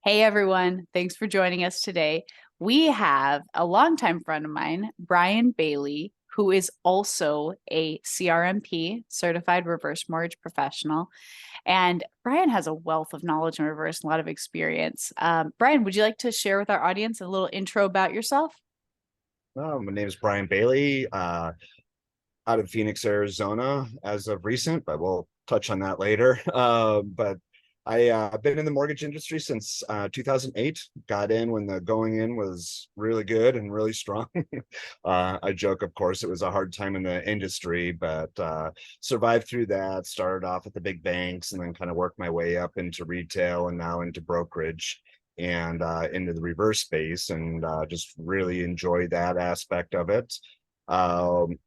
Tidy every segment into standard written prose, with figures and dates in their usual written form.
Hey everyone, thanks for joining us today. We have a longtime friend of mine, Brian Bailey, who is also a CRMP, certified reverse mortgage professional. And Brian has a wealth of knowledge in reverse, and a lot of experience. Brian, would you like to share with our audience a little intro about yourself? My name is Brian Bailey, out of Phoenix, Arizona, as of recent, but we'll touch on that later. But I've been in the mortgage industry since 2008. Got in when the going in was really good and really strong. I joke, of course, it was a hard time in the industry, but survived through that. Started off at the big banks and then kind of worked my way up into retail and now into brokerage and into the reverse space, and just really enjoy that aspect of it. Um,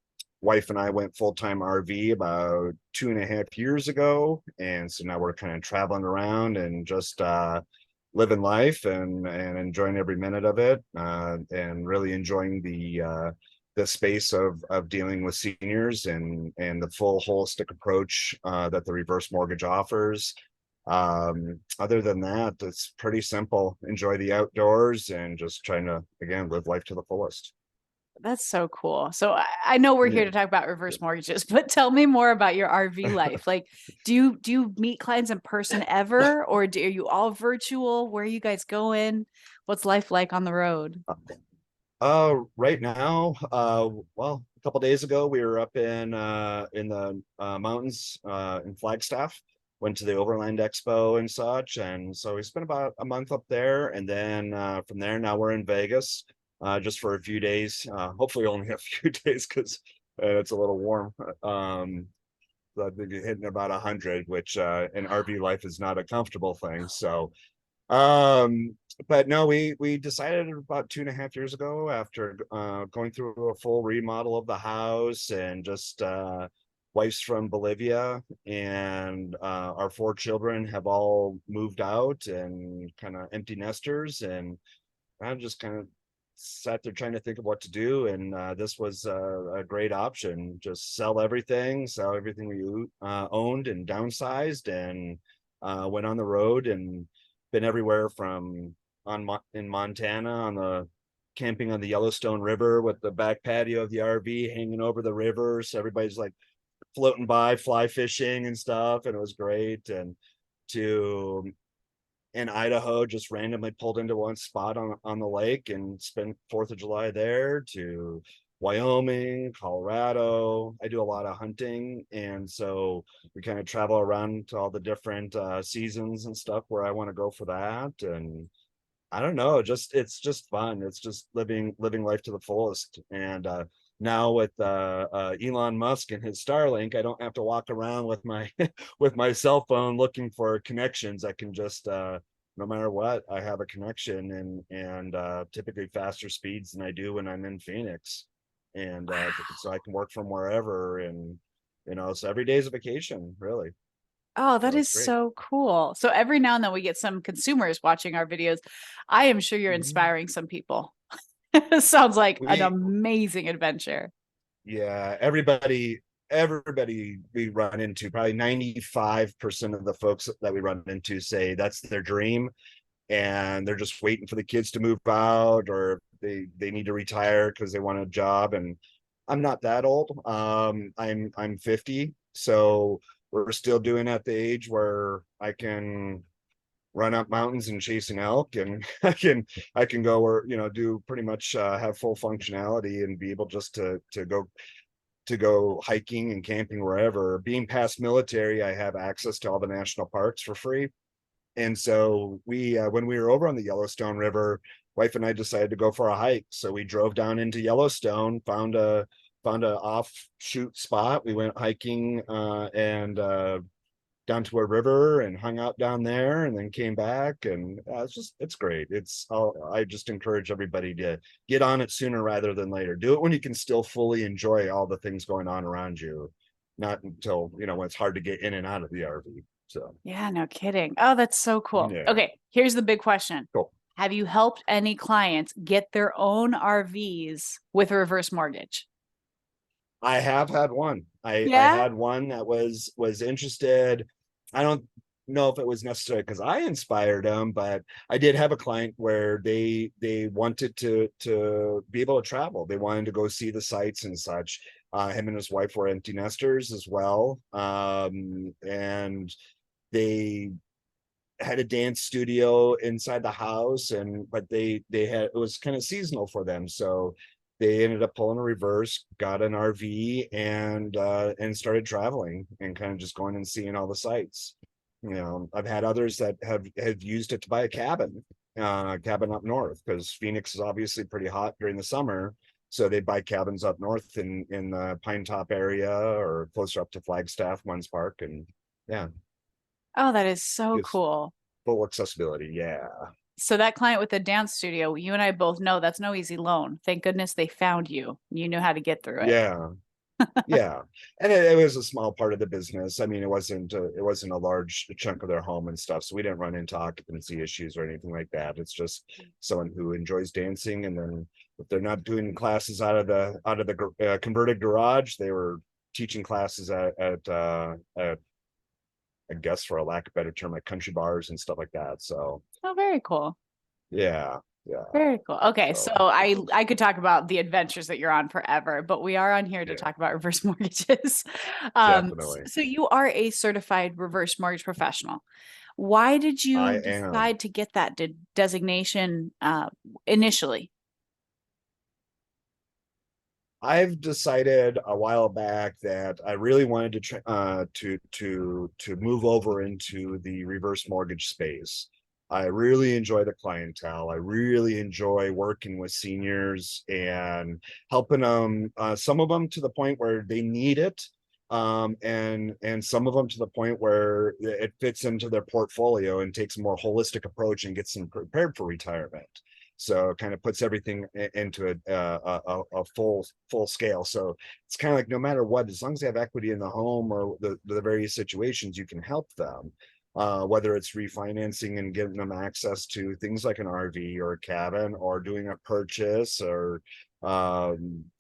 Wife and I went full-time RV about 2.5 years ago. And so now we're kind of traveling around and just living life and enjoying every minute of it, and really enjoying the space of dealing with seniors and the full holistic approach that the reverse mortgage offers. Other than that, it's pretty simple. Enjoy the outdoors and just trying to, again, live life to the fullest. That's so cool. So I know we're here Yeah. to talk about reverse mortgages, but tell me more about your RV life. Like, do you meet clients in person ever, or are you all virtual? Where are you guys going? What's life like on the road? Right now, well, a couple days ago, we were up in the mountains in Flagstaff. Went to the Overland Expo and such, and so we spent about a month up there, and then from there, now we're in Vegas, just for a few days. Hopefully, only a few days because it's a little warm. I think you're hitting about 100, which in RV life is not a comfortable thing. So um, but no, we decided about 2.5 years ago, after going through a full remodel of the house and just wife's from Bolivia, and our four children have all moved out and kind of empty nesters, and I'm just kind of sat there trying to think of what to do, and this was a great option. Just sell everything we owned, and downsized, and went on the road and been everywhere from in Montana on the camping on the Yellowstone River with the back patio of the RV hanging over the river. So everybody's like floating by, fly fishing and stuff, and it was great. And to in Idaho, just randomly pulled into one spot on the lake and spent Fourth of July there. To Wyoming, Colorado. I do a lot of hunting, and so we kind of travel around to all the different seasons and stuff where I want to go for that. And I don't know, just it's just fun. It's just living life to the fullest. And now with Elon Musk and his Starlink, I don't have to walk around with my with my cell phone looking for connections. I can just no matter what, I have a connection, and typically faster speeds than I do when I'm in Phoenix. And so I can work from wherever, and so every day is a vacation, really. Oh, that So it's is great. so cool. So every now and then we get some consumers watching our videos. I am sure you're Mhm. inspiring some people. Sounds like an We amazing adventure. Yeah, everybody we run into, probably 95% of the folks that we run into say that's their dream, and they're just waiting for the kids to move out, or they need to retire because they want a job. And I'm not that old. I'm 50, so we're still doing at the age where I can run up mountains and chase an elk, and I can go, or do pretty much have full functionality and be able just to go hiking and camping wherever. Being past military, I have access to all the national parks for free. And so when we were over on the Yellowstone River, wife and I decided to go for a hike. So we drove down into Yellowstone, found a offshoot spot. We went hiking and down to a river and hung out down there, and then came back. And it's great. I just encourage everybody to get on it sooner rather than later. Do it when you can still fully enjoy all the things going on around you, not until when it's hard to get in and out of the RV. So Yeah, no kidding. Oh, that's so cool. yeah, Okay, here's the big question. cool. Have you helped any clients get their own RVs with a reverse mortgage? I have had one. I Yeah. had one that was interested. I don't. know if it was necessary because I inspired them, but I did have a client where they wanted to be able to travel. They wanted to go see the sights and such. Him and his wife were empty nesters as well, and they had a dance studio inside the house, and but they had, it was kind of seasonal for them, so they ended up pulling a reverse, got an RV, and started traveling and kind of just going and seeing all the sights. I've had others that have used it to buy a cabin up north, because Phoenix is obviously pretty hot during the summer, so they buy cabins up north in the Pine Top area or closer up to Flagstaff, Munns Park, and yeah, Oh, that is so just cool. full accessibility. Yeah. So that client with the dance studio, you and I both know that's no easy loan. Thank goodness they found you. You knew how to get through it. Yeah. Yeah. And it was a small part of the business. I mean, it wasn't a large chunk of their home and stuff. So we didn't run into occupancy issues or anything like that. It's just someone who enjoys dancing. And then if they're not doing classes out of the converted garage, they were teaching classes at I guess, for a lack of better term, like country bars and stuff like that. So Oh, very cool. yeah. Yeah. Very cool. Okay, so So I could talk about the adventures that you're on forever, but we are on here to yeah, talk about reverse mortgages. definitely. So you are a certified reverse mortgage professional. Why did I you am. decide to get that designation initially? I've decided a while back that I really wanted to move over into the reverse mortgage space. I really enjoy the clientele. I really enjoy working with seniors and helping them. Some of them to the point where they need it, and some of them to the point where it fits into their portfolio and takes a more holistic approach and gets them prepared for retirement. So it kind of puts everything into a full scale. So it's kind of like no matter what, as long as they have equity in the home or the various situations, you can help them. Whether it's refinancing and giving them access to things like an RV or a cabin, or doing a purchase, or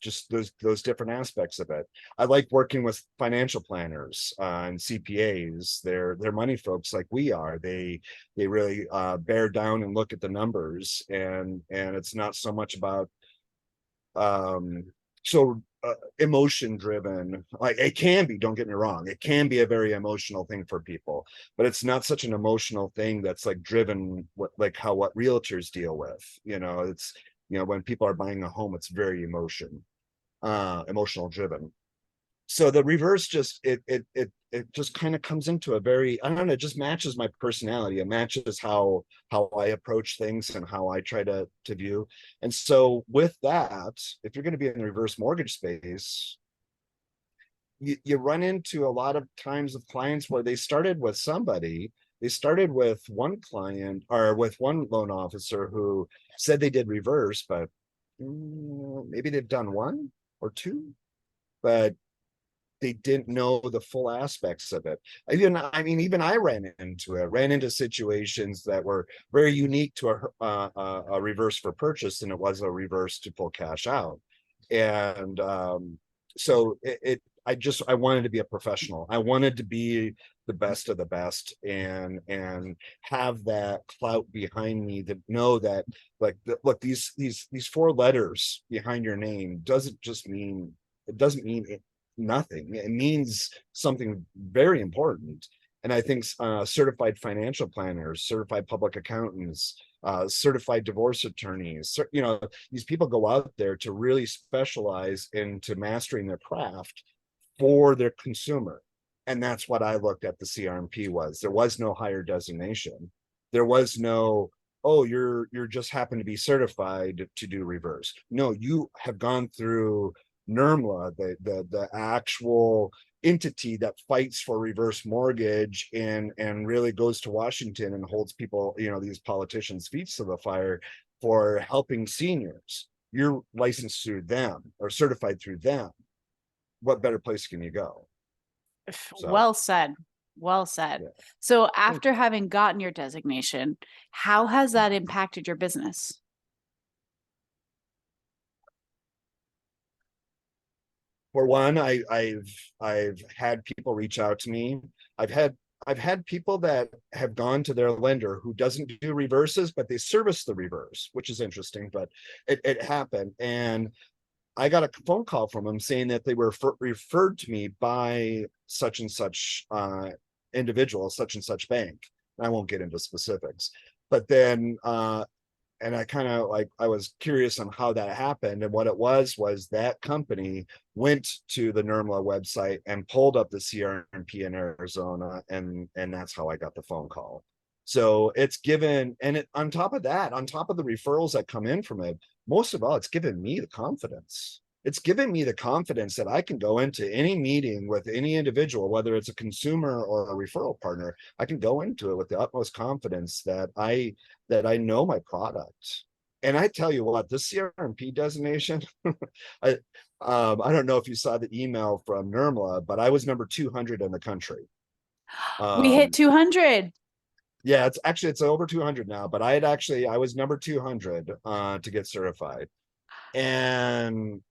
just those different aspects of it. I like working with financial planners and CPAs. They're money folks like we are. They really bear down and look at the numbers, and it's not so much about um so emotion driven. Like, it can be, don't get me wrong, it can be a very emotional thing for people, but it's not such an emotional thing that's like driven like how what realtors deal with. It's, when people are buying a home, it's very emotional driven. So the reverse just it just kind of comes into a very, I don't know, it just matches my personality. It matches how I approach things and how I try to view. And so with that, if you're going to be in the reverse mortgage space, you run into a lot of times with clients where they started with one client or with one loan officer who said they did reverse, but maybe they've done one or two, but they didn't know the full aspects of it. Even I ran into situations that were very unique to a reverse for purchase than it was a reverse to full cash out. And so I wanted to be a professional. I wanted to be the best of the best, and have that clout behind me to know that, like, look, these four letters behind your name doesn't mean nothing. It means something very important. And I think certified financial planners, certified public accountants, certified divorce attorneys, these people go out there to really specialize into mastering their craft for their consumer. And that's what I looked at the CRMP was. There was no higher designation. There was no, oh, you're just happen to be certified to do reverse. No, you have gone through NERMLA, the actual entity that fights for reverse mortgage, and really goes to Washington and holds people, these politicians' feet to the fire for helping seniors. You're licensed through them or certified through them. What better place can you go? So Well said. Well said. yeah. So after having gotten your designation, how has that impacted your business? For one, I've had people reach out to me. I've had I've had people that have gone to their lender who doesn't do reverses, but they service the reverse, which is interesting, but it happened. And I got a phone call from them saying that they were referred to me by such and such individual, such and such bank. I won't get into specifics, but then and I kind of like, I was curious on how that happened. And what it was that company went to the NERMLA website and pulled up the CRMP in Arizona. And that's how I got the phone call. So it's given, and it, on top of that, on top of the referrals that come in from it, most of all, it's given me the confidence. It's given me the confidence that I can go into any meeting with any individual, whether it's a consumer or a referral partner. I can go into it with the utmost confidence that I know my product. And I tell you what, this CRMP designation, I don't know if you saw the email from NERMLA, but I was number 200 in the country. We hit 200. Yeah, it's over 200 now, but I was number 200 to get certified. And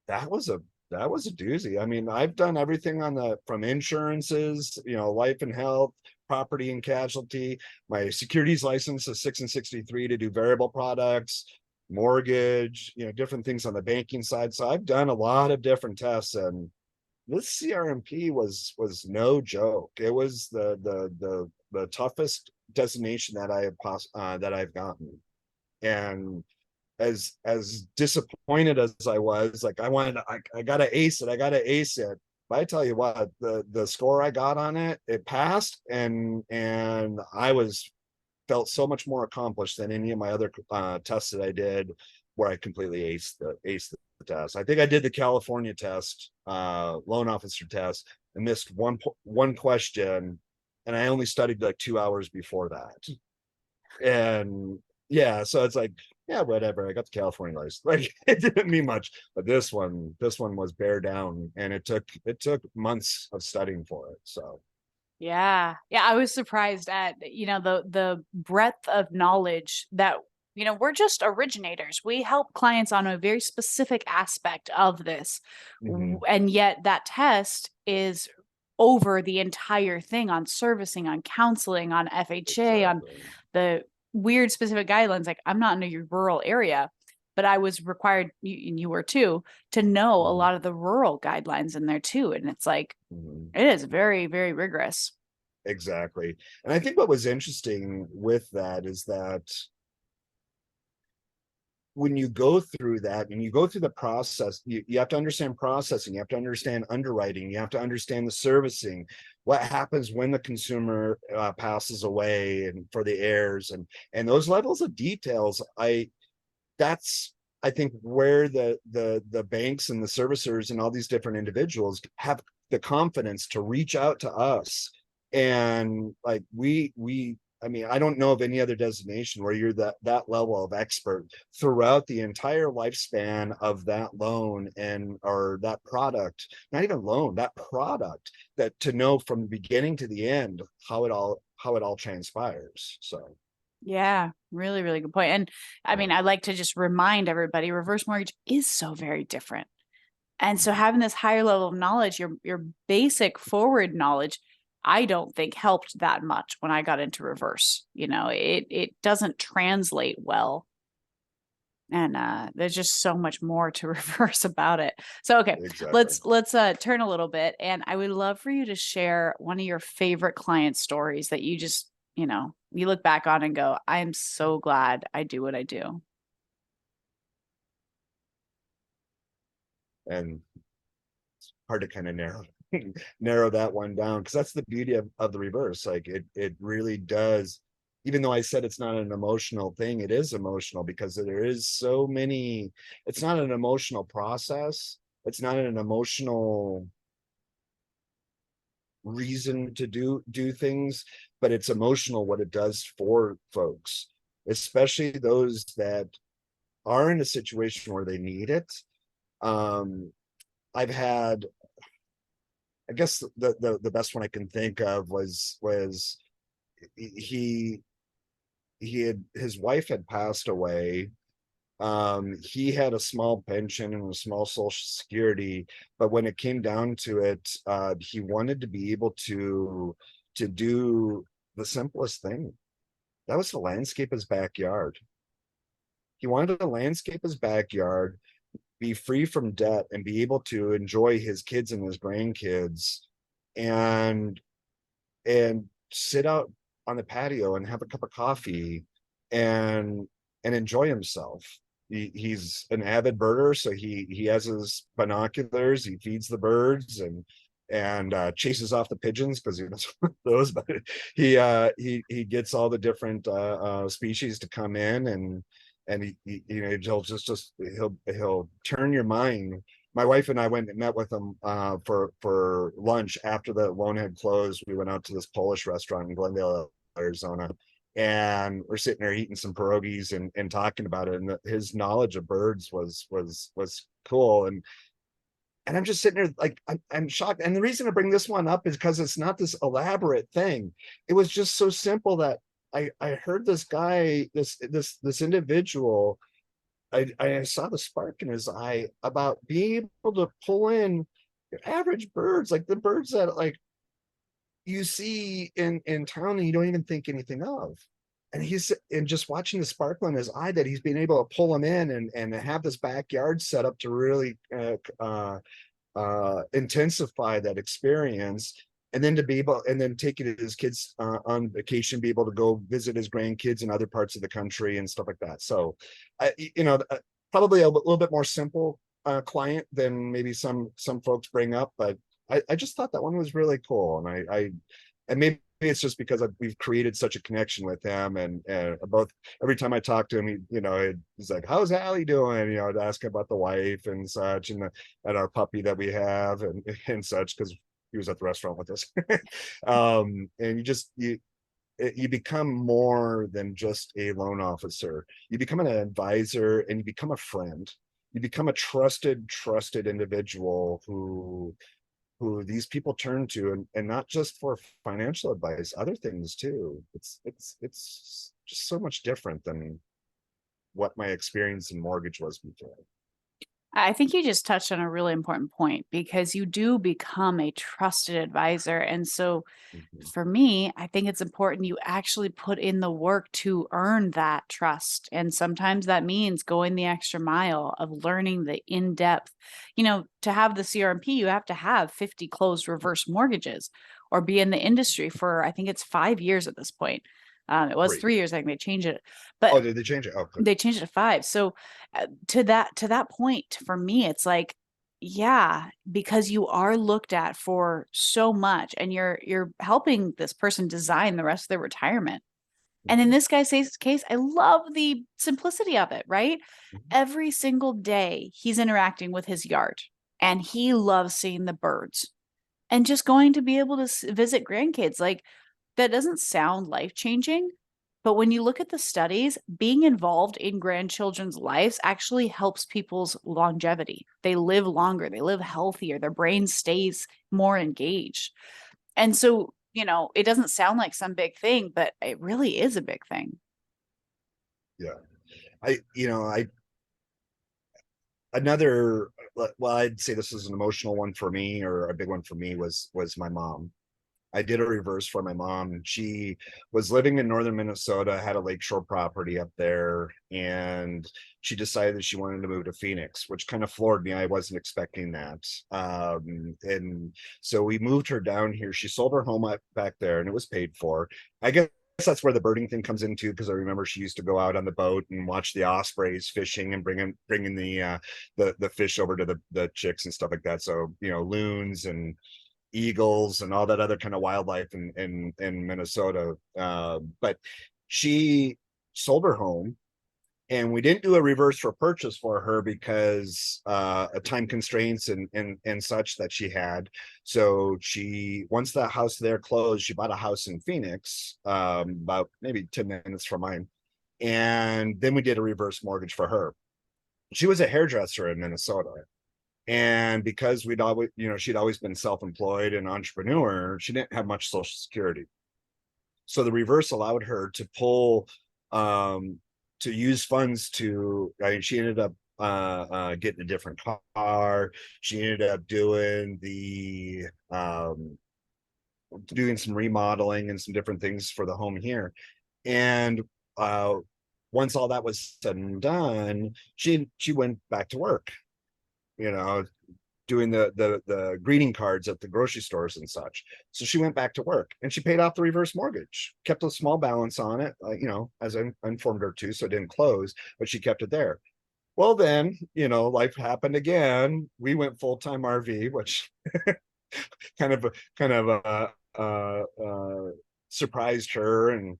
that was a doozy. I mean, I've done everything from insurances, life and health, property and casualty. My securities license is 6 and 63 to do variable products, mortgage, different things on the banking side. So I've done a lot of different tests, and this CRMP was no joke. It was the toughest designation that I've gotten. And as disappointed as I was, like I gotta ace it. But I tell you what, the score I got on it, it passed, and I felt so much more accomplished than any of my other tests that I did, where I completely aced the test. I think I did the California test, loan officer test, and missed one question, and I only studied like 2 hours before that. And yeah, so it's like, yeah, whatever. I got the California license. Like, it didn't mean much, but this one was bear down, and it took months of studying for it. So Yeah. Yeah. I was surprised at, the breadth of knowledge that, we're just originators. We help clients on a very specific aspect of this. mhm, And yet that test is over the entire thing on servicing, on counseling, on FHA, on exactly. the weird specific guidelines. Like, I'm not in a rural area, but I was required, and you were too, to know a Mhm, lot of the rural guidelines in there too. And it's like, mhm. it is very, very rigorous. Exactly. And I think what was interesting with that is that when you go through that and you go through the process, you have to understand processing, you have to understand underwriting, you have to understand the servicing, what happens when the consumer passes away, and for the heirs, and those levels of details. That's, I think, where the banks and the servicers and all these different individuals have the confidence to reach out to us. And like, I mean, I don't know of any other designation where you're that level of expert throughout the entire lifespan of that loan, and or that product, not even loan, that product, that to know from the beginning to the end how it all transpires. So Yeah, really, really good point. And I yeah. mean, I like to just remind everybody reverse mortgage is so very different. And so having this higher level of knowledge, your basic forward knowledge, I don't think helped that much when I got into reverse. It doesn't translate well. And there's just so much more to reverse about it. So okay, Exactly. let's turn a little bit. And I would love for you to share one of your favorite client stories that you just, you look back on and go, I'm so glad I do what I do. And hard to kind of narrow that one down, because that's the beauty of the reverse. Like, it really does, even though I said it's not an emotional thing, it is emotional, because there is so many. It's not an emotional process, it's not an emotional reason to do things, but it's emotional what it does for folks, especially those that are in a situation where they need it. um I've had, I guess the best one I can think of was he his wife had passed away, He had a small pension and a small social security, but when it came down to it, he wanted to be able to do the simplest thing. That was to landscape his backyard. He wanted to landscape his backyard, be free from debt, and be able to enjoy his kids and his grandkids, and sit out on the patio and have a cup of coffee and enjoy himself. He's an avid birder, so he has his binoculars. He feeds the birds and chases off the pigeons because he doesn't want those. But he gets all the different species to come in, and he'll turn your mind. My wife and I went and met with him for lunch after the loan had closed. We went out to this Polish restaurant in Glendale, Arizona, and we're sitting there eating some pierogies and talking about it. And his knowledge of birds was cool. And I'm just sitting there like I'm shocked. And the reason I bring this one up is because it's not this elaborate thing. It was just so simple that I heard this guy, this individual. I saw the spark in his eye about being able to pull in your average birds, like the birds that like you see in town and you don't even think anything of. And just watching the sparkle in his eye that he's been able to pull them in and have this backyard set up to really intensify that experience, and then to be able and then taking his kids on vacation, be able to go visit his grandkids in other parts of the country and stuff like that. So probably a little bit more simple client than maybe some folks bring up, but I just thought that one was really cool. And maybe it's just because we've created such a connection with him, and both every time I talk to him, he's like, "How's Allie doing?" I'd ask him about the wife and such, and our puppy that we have, and such, because he was at the restaurant with us. And you become more than just a loan officer. You become an advisor, and you become a friend. You become a trusted individual who these people turn to, and not just for financial advice, other things too. It's just so much different than what my experience in mortgage was before. I think you just touched on a really important point because you do become a trusted advisor. And so Mhm. for me, I think it's important you actually put in the work to earn that trust. And sometimes that means going the extra mile of learning the in depth. To have the CRMP, you have to have 50 closed reverse mortgages or be in the industry for, I think it's 5 years at this point. It was Great. 3 years, I think they changed it, but Oh, did they change it? Oh, good. they changed it to 5. So to that point, for me, it's like, yeah, because you are looked at for so much and you're helping this person design the rest of their retirement. And in Mhm. this guy's case, I love the simplicity of it, right? Mhm. Every single day he's interacting with his yard and he loves seeing the birds and just going to be able to visit grandkids. Like, that doesn't sound life changing, but when you look at the studies, being involved in grandchildren's lives actually helps people's longevity. They live longer, they live healthier, their brain stays more engaged. And so, it doesn't sound like some big thing, but it really is a big thing. Yeah. I another well, I'd say this is an emotional one for me, or a big one for me, was my mom. I did a reverse for my mom. She was living in northern Minnesota, had a lakeshore property up there, and she decided that she wanted to move to Phoenix, which kind of floored me. I wasn't expecting that. And so we moved her down here. She sold her home up back there, and it was paid for. I guess that's where the birding thing comes into, because I remember she used to go out on the boat and watch the ospreys fishing and bringing the fish over to the chicks and stuff like that. So loons and eagles and all that other kind of wildlife in Minnesota. But she sold her home, and we didn't do a reverse for purchase for her because of time constraints and such that she had. So once that house there closed, she bought a house in Phoenix, about maybe 10 minutes from mine. And then we did a reverse mortgage for her. She was a hairdresser in Minnesota, and because she'd always been self-employed and entrepreneur, she didn't have much social security. So the reverse allowed her to pull, um, use funds to, I mean, she ended up getting a different car. She ended up doing some remodeling and some different things for the home here. And uh once all that was said and done, she went back to work, you know, doing the greeting cards at the grocery stores and such. So she went back to work and she paid off the reverse mortgage, kept a small balance on it, you know, as I informed her to, so it didn't close, but she kept it there. Well, then, you know, life happened again. We went full-time RV, which kind of surprised her and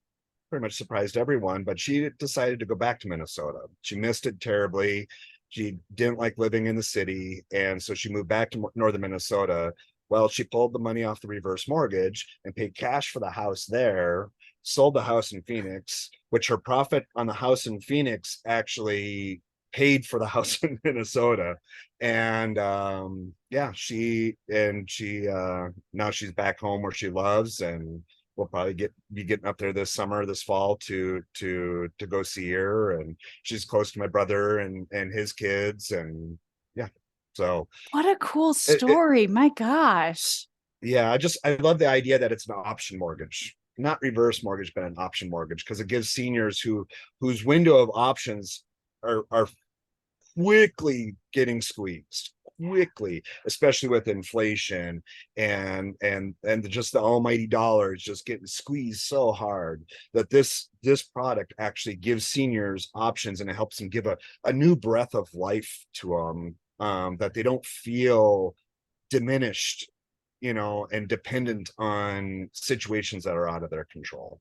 pretty much surprised everyone. But she decided to go back to Minnesota. She missed it terribly. She didn't like living in the city, and so she moved back to northern Minnesota. Well, she pulled the money off the reverse mortgage and paid cash for the house there, sold the house in Phoenix, which her profit on the house in Phoenix actually paid for the house in Minnesota. And yeah, she now she's back home where she loves, and we'll probably be getting up there this fall to go see her. And she's close to my brother and his kids, and yeah. So What a cool it story. My gosh. yeah, I love the idea that it's an option mortgage, not reverse mortgage, but an option mortgage, because it gives seniors whose window of options are quickly getting squeezed quickly, especially with inflation and just the almighty dollar is just getting squeezed so hard, that this product actually gives seniors options, and it helps them give a new breath of life to them, that they don't feel diminished, you know, and dependent on situations that are out of their control.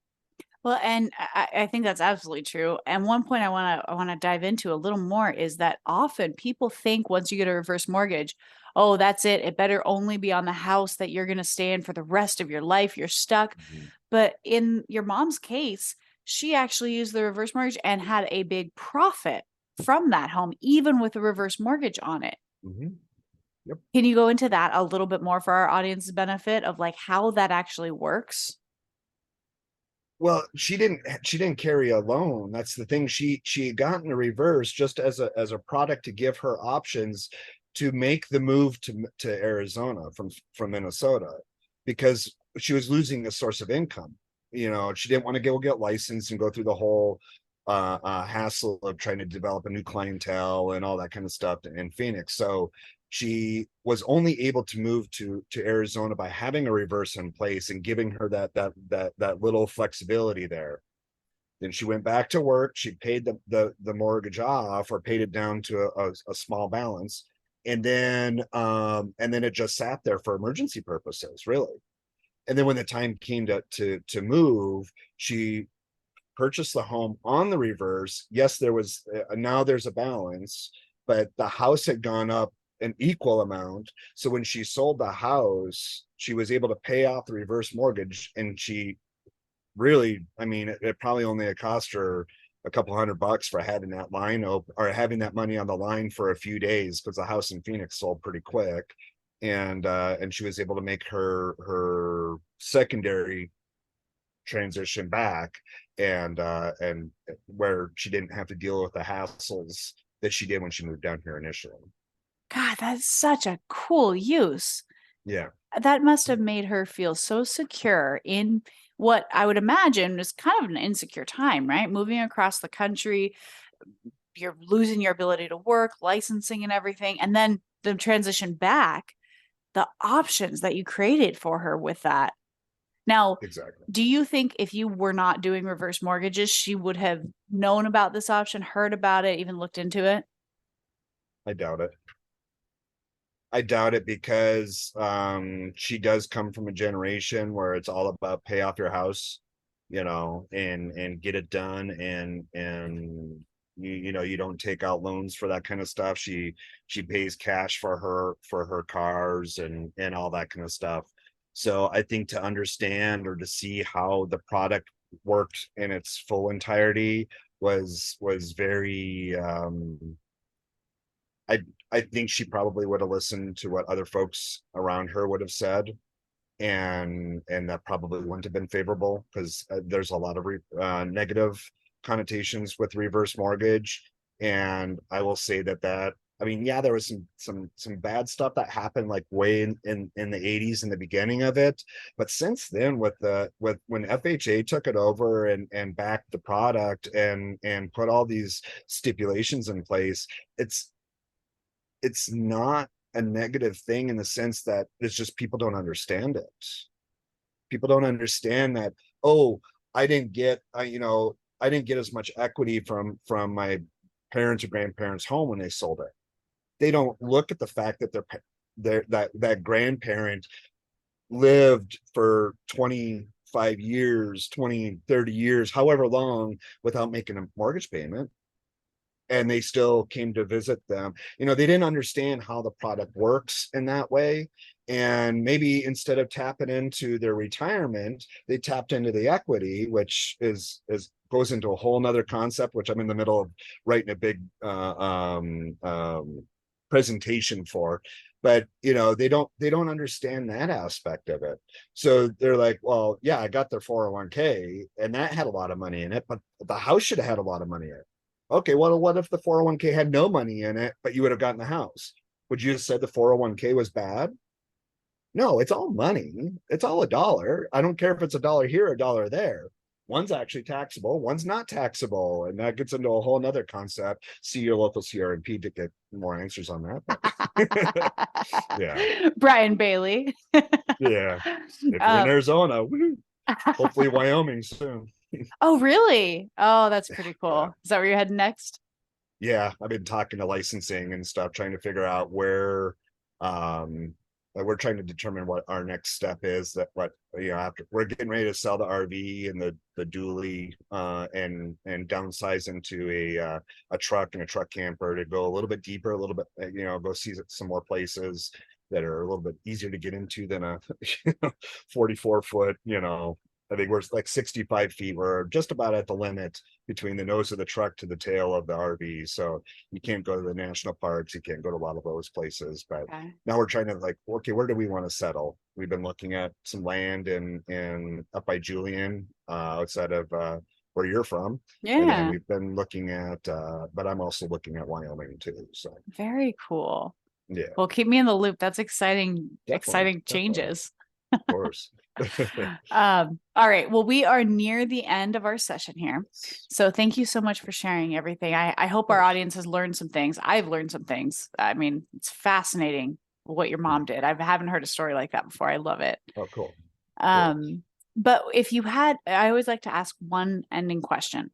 Well, and I think that's absolutely true. And one point I want to dive into a little more is that often people think once you get a reverse mortgage, oh, that's it. It better only be on the house that you're going to stay in for the rest of your life. You're stuck. Mhm. But in your mom's case, she actually used the reverse mortgage and had a big profit from that home, even with a reverse mortgage on it. Mhm. Yep. Can you go into that a little bit more for our audience's benefit of like how that actually works? Well, she didn't carry a loan. That's the thing. She had gotten a reverse just as a product to give her options to make the move to Arizona from Minnesota, because she was losing a source of income. You know, she didn't want to go get licensed and go through the whole hassle of trying to develop a new clientele and all that kind of stuff in Phoenix. So she was only able to move to Arizona by having a reverse in place and giving her that little flexibility there. Then she went back to work. She paid the mortgage off, or paid it down to a small balance, and then it just sat there for emergency purposes, really. And then when the time came to move, she purchased the home on the reverse. Yes, there was now there's a balance, but the house had gone up an equal amount. So when she sold the house, she was able to pay off the reverse mortgage, and she really, I mean, it probably only cost her a couple $100 for having that line open, or having that money on the line for a few days, because the house in Phoenix sold pretty quick. And she was able to make her secondary transition back, and where she didn't have to deal with the hassles that she did when she moved down here initially. God, that's such a cool use. Yeah. That must have made her feel so secure in what I would imagine is kind of an insecure time, right? Moving across the country, you're losing your ability to work, licensing and everything. And then the transition back, the options that you created for her with that. Now, Exactly. do you think if you were not doing reverse mortgages, she would have known about this option, heard about it, even looked into it? I doubt it. I doubt it, because she does come from a generation where it's all about pay off your house, you know, and get it done, and you know, you don't take out loans for that kind of stuff. She pays cash for her cars and all that kind of stuff. So I think to understand or to see how the product worked in its full entirety was very I I think she probably would have listened to what other folks around her would have said, and that probably wouldn't have been favorable, because there's a lot of negative connotations with reverse mortgage. And I will say that I mean, yeah, there was some bad stuff that happened like way in the 80s in the beginning of it. But since then, with when FHA took it over and backed the product and put all these stipulations in place, it's not a negative thing in the sense that it's just people don't understand it. People don't understand that, oh, I didn't get I didn't get as much equity from my parents or grandparents' home when they sold it. They don't look at the fact that that grandparent lived for 25 years, 20, 30 years, however long, without making a mortgage payment, and they still came to visit them. They didn't understand how the product works in that way. And maybe instead of tapping into their retirement, they tapped into the equity, which is goes into a whole nother concept, which I'm in the middle of writing a big presentation for. But they don't understand that aspect of it. So they're like, well, yeah, I got their 401k and that had a lot of money in it, but the house should have had a lot of money in it. Okay, well, what if the 401k had no money in it, but you would have gotten the house? Would you have said the 401k was bad? No, it's all money. It's all a dollar. I don't care if it's a dollar here or a dollar there. One's actually taxable, one's not taxable. And that gets into a whole nother concept. See your local CRMP to get more answers on that. Yeah. Brian Bailey. Yeah. If you're in Arizona, woo, hopefully Wyoming soon. Oh, really? Oh, that's pretty cool. Yeah. Is that where you're heading next? Yeah, I've been talking to licensing and stuff, trying to figure out where we're trying to determine what our next step is. That what after we're getting ready to sell the RV and the dually and downsize into a truck and a truck camper to go a little bit deeper, a little bit go see some more places that are a little bit easier to get into than a 44-foot. I think we're like 65 feet. We're just about at the limit between the nose of the truck to the tail of the RV. So you can't go to the national parks. You can't go to a lot of those places. But now we're trying to okay, where do we want to settle? We've been looking at some land in up by Julian, outside of where you're from. Yeah. And then we've been looking at, but I'm also looking at Wyoming too. So very cool. Yeah. Well, keep me in the loop. That's exciting. Definitely, exciting changes. Of course. All right. Well, we are near the end of our session here. So thank you so much for sharing everything. I hope our audience has learned some things. I've learned some things. I mean, it's fascinating what your mom did. I haven't heard a story like that before. I love it. Oh, cool. But if you had, I always like to ask one ending question.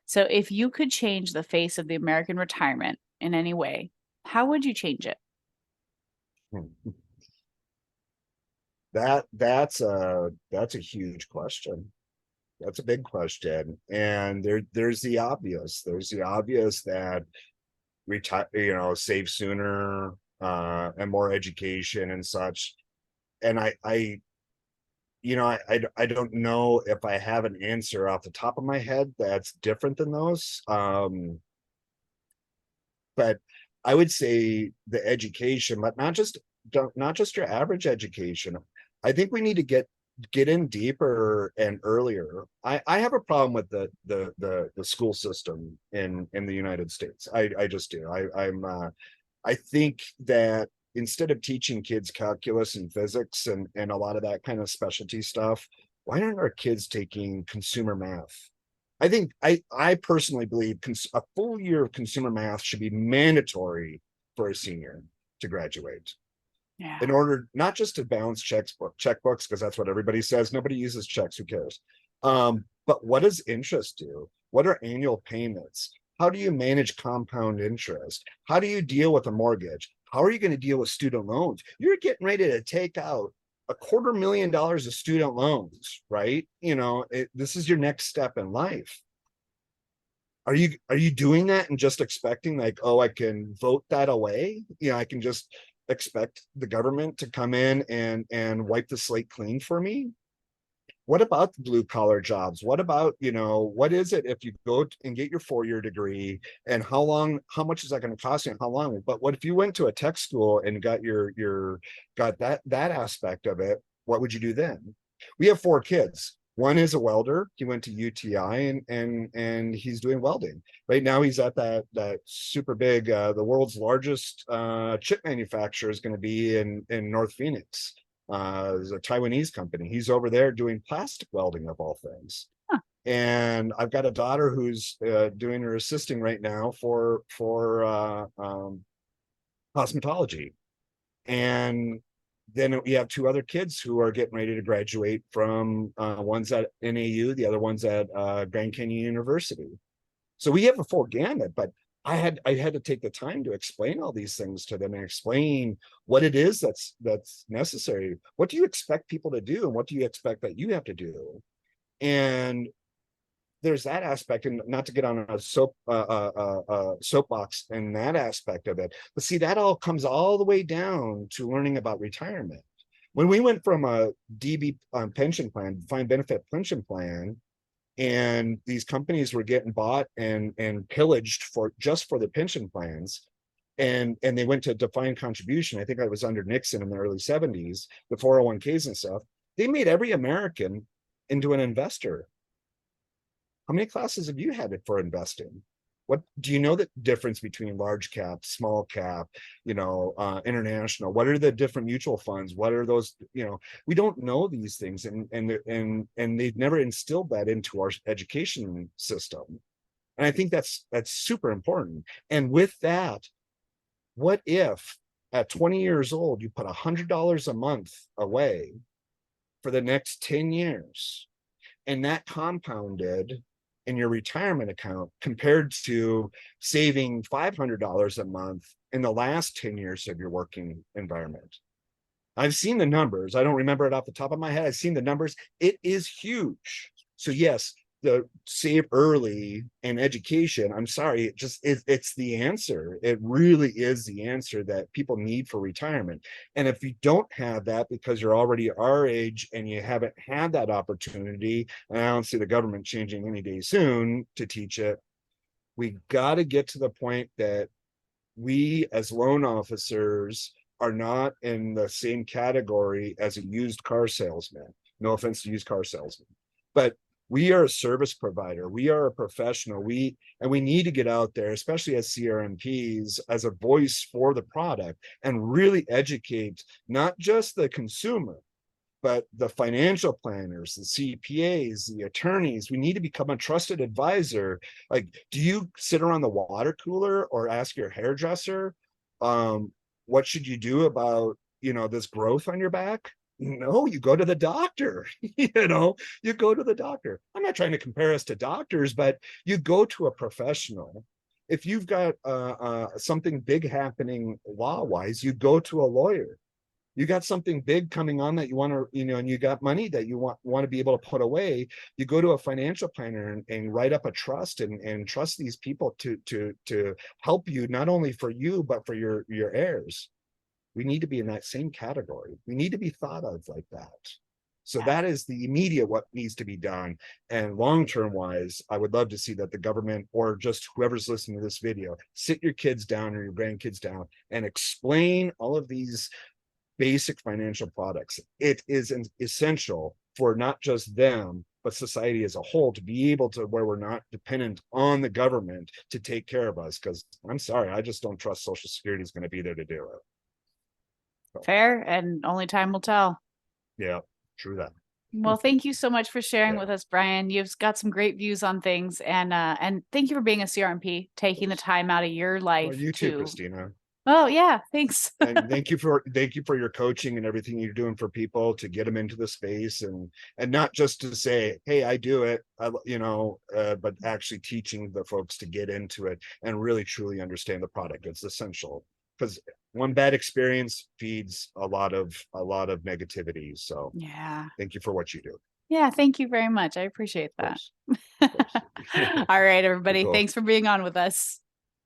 So if you could change the face of the American retirement in any way, how would you change it? That's a huge question. That's a big question. And there's the obvious. There's the obvious that retire, save sooner, and more education and such. And I don't know if I have an answer off the top of my head that's different than those. But I would say the education, but not just your average education. I think we need to get in deeper and earlier. I have a problem with the school system in the United States. I just do. I think that instead of teaching kids calculus and physics and a lot of that kind of specialty stuff, why aren't our kids taking consumer math? I think I personally believe a full year of consumer math should be mandatory for a senior to graduate. Yeah. In order not just to balance checkbooks, because that's what everybody says. Nobody uses checks. Who cares? But what does interest do? What are annual payments? How do you manage compound interest? How do you deal with a mortgage? How are you going to deal with student loans? You're getting ready to take out $250,000 of student loans, right? This is your next step in life. Are you doing that and just expecting like, oh, I can vote that away? I can just expect the government to come in and wipe the slate clean for me? What about the blue collar jobs? What about, what is it if you go and get your 4-year degree, and how much is that going to cost you and how long? But what if you went to a tech school and got got that aspect of it? What would you do then? We have 4 kids. One is a welder. He went to UTI and he's doing welding. Right now he's at that super big the world's largest chip manufacturer is going to be in North Phoenix. There's a Taiwanese company. He's over there doing plastic welding of all things. Huh. And I've got a daughter who's doing her assisting right now for cosmetology. And then we have two other kids who are getting ready to graduate from one's at NAU, the other one's at Grand Canyon University. So we have a full gamut, but I had to take the time to explain all these things to them and explain what it is that's necessary. What do you expect people to do, and what do you expect that you have to do? And there's that aspect, and not to get on a soapbox in that aspect of it, but see, that all comes all the way down to learning about retirement. When we went from a DB pension plan, defined benefit pension plan, and these companies were getting bought and pillaged for just for the pension plans, and they went to defined contribution. I think I was under Nixon in the early 70s, the 401ks and stuff. They made every American into an investor. How many classes have you had for investing? What do you know the difference between large cap, small cap, international? What are the different mutual funds? What are those? We don't know these things, and they've never instilled that into our education system. And I think that's super important. And with that, what if at 20 years old you put $100 a month away for the next 10 years, and that compounded in your retirement account compared to saving $500 a month in the last 10 years of your working environment? I've seen the numbers. I don't remember it off the top of my head. I've seen the numbers. It is huge. So yes, the save early and education, I'm sorry, it's the answer. It really is the answer that people need for retirement. And if you don't have that because you're already our age and you haven't had that opportunity, and I don't see the government changing any day soon to teach it, we got to get to the point that we as loan officers are not in the same category as a used car salesman. No offense to used car salesmen, but we are a service provider. We are a professional. We need to get out there, especially as CRMPs, as a voice for the product and really educate not just the consumer, but the financial planners, the CPAs, the attorneys. We need to become a trusted advisor. Like, do you sit around the water cooler or ask your hairdresser, what should you do about, this growth on your back? No, you go to the doctor. You go to the doctor. I'm not trying to compare us to doctors, but you go to a professional. If you've got something big happening law-wise, you go to a lawyer. You got something big coming on that you want to, and you got money that you want to be able to put away, you go to a financial planner and write up a trust and trust these people to help you, not only for you, but for your heirs. We need to be in that same category. We need to be thought of like that. So that is the immediate what needs to be done. And long-term wise, I would love to see that the government or just whoever's listening to this video, sit your kids down or your grandkids down and explain all of these basic financial products. It is essential for not just them, but society as a whole to be able to where we're not dependent on the government to take care of us. Because I'm sorry, I just don't trust Social Security is going to be there to do it. Fair, and only time will tell. Yeah, true that. Well, thank you so much for sharing with us, Brian. You've got some great views on things, and thank you for being a CRMP, taking the time out of your life. Well, you too, Christina. Oh yeah, thanks. And thank you for your coaching and everything you're doing for people to get them into the space and not just to say, hey, I do it, but actually teaching the folks to get into it and really truly understand the product. It's essential, because one bad experience feeds a lot of negativity. So yeah, thank you for what you do. Yeah, thank you very much. I appreciate that. Of course. All right, everybody. Cool. Thanks for being on with us.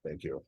Thank you.